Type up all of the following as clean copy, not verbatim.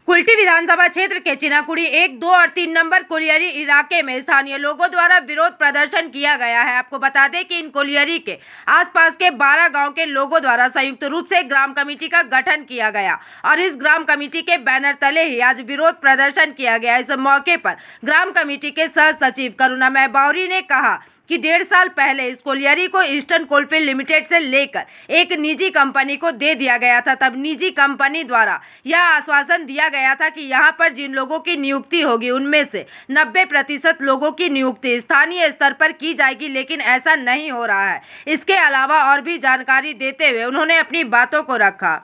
कुल्टी विधानसभा क्षेत्र के चिनाकुड़ी 1, 2 और 3 नंबर कोलियरी इलाके में स्थानीय लोगों द्वारा विरोध प्रदर्शन किया गया है। आपको बता दें कि इन कोलियरी के आसपास के 12 गांव के लोगों द्वारा संयुक्त रूप से ग्राम कमेटी का गठन किया गया और इस ग्राम कमेटी के बैनर तले ही आज विरोध प्रदर्शन किया गया। इस मौके पर ग्राम कमेटी के सह सचिव करुणामय बावरी ने कहा कि 1.5 साल पहले इस कोलियरी को ईस्टर्न कोलफील्ड लिमिटेड से लेकर एक निजी कंपनी को दे दिया गया था। तब निजी कंपनी द्वारा यह आश्वासन दिया गया था कि यहां पर जिन लोगों की नियुक्ति होगी उनमें से 90% लोगों की नियुक्ति स्थानीय स्तर पर की जाएगी, लेकिन ऐसा नहीं हो रहा है। इसके अलावा और भी जानकारी देते हुए उन्होंने अपनी बातों को रखा।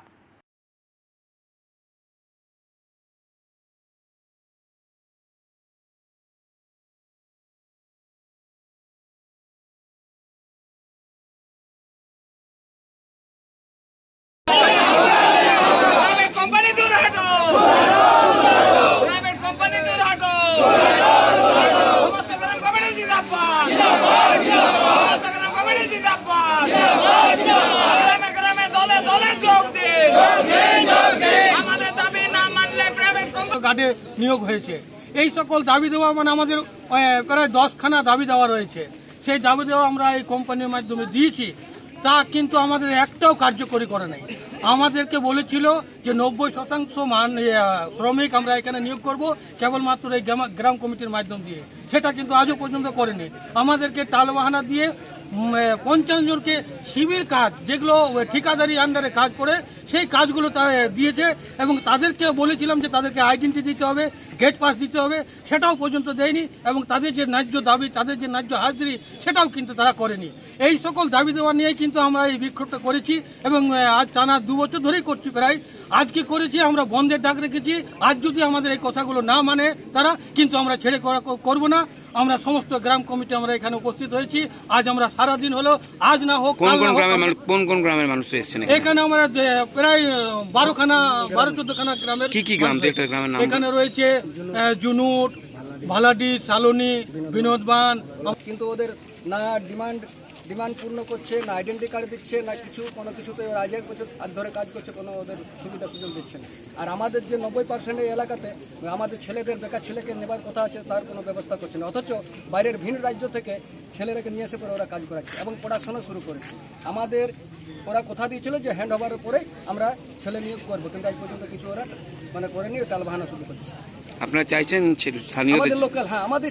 গার্ডে নিয়োগ হয়েছে এই সকল দাবি দেওয়া মানে আমাদের প্রায় 10খানা দাবি দেওয়া রয়েছে। সেই দাবি দেওয়া আমরা এই কোম্পানির মাধ্যমে দিয়েছি, তা কিন্তু আমাদের একটাও কার্যকরী করে নাই। আমাদেরকে বলেছিল যে 90% শ্রমিক আমরা এখানে নিয়োগ করব কেবলমাত্র এই গ্রাম কমিটির মাধ্যম দিয়ে, সেটা কিন্তু আজও পর্যন্ত করেনি। আমাদেরকে টালবাহানা দিয়ে 50 জনকে শিবির কাজ, যেগুলো ঠিকাদারি আন্ডারে কাজ করে সেই কাজগুলো দিয়েছে এবং তাদেরকে বলেছিলাম যে তাদেরকে আইডেন্টি দিতে হবে, গেট পাস দিতে হবে, সেটাও পর্যন্ত দেয়নি এবং তাদের যে ন্যায্য দাবি, তাদের যে ন্যায্য হাজিরি, সেটাও কিন্তু তারা করেনি। এই সকল দাবি দেওয়া নিয়ে কিন্তু আমরা এই বিক্ষোভটা করেছি এবং আজ টানা 2 বছর ধরেই করছি। প্রায় আজকে করেছি, আমরা বন্ধের ডাক রেখেছি। আজ যদি আমাদের এই কথাগুলো না মানে তারা, কিন্তু আমরা ছেড়ে করবো না। আমরা সমস্ত গ্রাম কমিটি আমরা এখানে উপস্থিত হয়েছি। আজ আমরা সারাদিন হলো, আজ না হোক কোন কোন গ্রামের মানুষ এসেছেন এখানে? আমরা প্রায় 12-14খানা গ্রামের। কি গ্রাম? এখানে রয়েছে জুনুট, ভালাডি, সালনি, বিনোদবান। কিন্তু ওদের না ডিমান্ড পূর্ণ করছে, না আইডেন্টি কার্ড দিচ্ছে, না কিছু কোনো কিছুতে ওরা 1 বছর ধরে কাজ করছে, কোনো ওদের সুবিধা সুযোগ দিচ্ছে না। আর আমাদের যে 90% এই এলাকাতে আমাদের ছেলেদের, বেকার ছেলেকে নেবার কথা আছে, তার কোনো ব্যবস্থা করছে না। অথচ বাইরের ভিন রাজ্য থেকে ছেলেরাকে নিয়ে এসে পরে ওরা কাজ করাচ্ছে এবং পড়াশোনা শুরু করেছে। আমাদের ওরা কথা দিয়েছিল যে হ্যান্ড ওভারের পরে আমরা ছেলে নিয়োগ করবো, কিন্তু আজ পর্যন্ত কিছু ওরা মানে করেনি, টালবাহানা শুরু করছে। আপনারা চাইছেন আমাদের লোকাল, হ্যাঁ আমাদের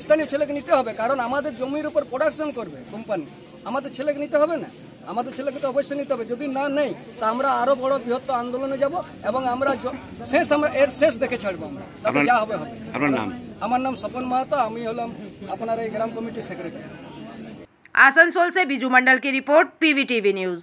স্থানীয় ছেলেকে নিতে হবে, কারণ আমাদের জমির উপর প্রোডাকশন করবে কোম্পানি, আমাদের ছেলেকে নিতে হবে না? আমাদের ছেলেকে তো অবশ্যই নিতে হবে। যদি না নেই তা আমরা আরো বড় বৃহত্তর আন্দোলনে যাব এবং আমরা এর শেষ দেখে ছাড়বো। আমরা তাতে যা হবে হবে। আপনার নাম? আমার নাম স্বপন মাহাতো, আমি হলাম আপনার এই গ্রাম কমিটির সেক্রেটারি। आसनसोल से बिजू मंडल की रिपोर्ट, PVTV न्यूज।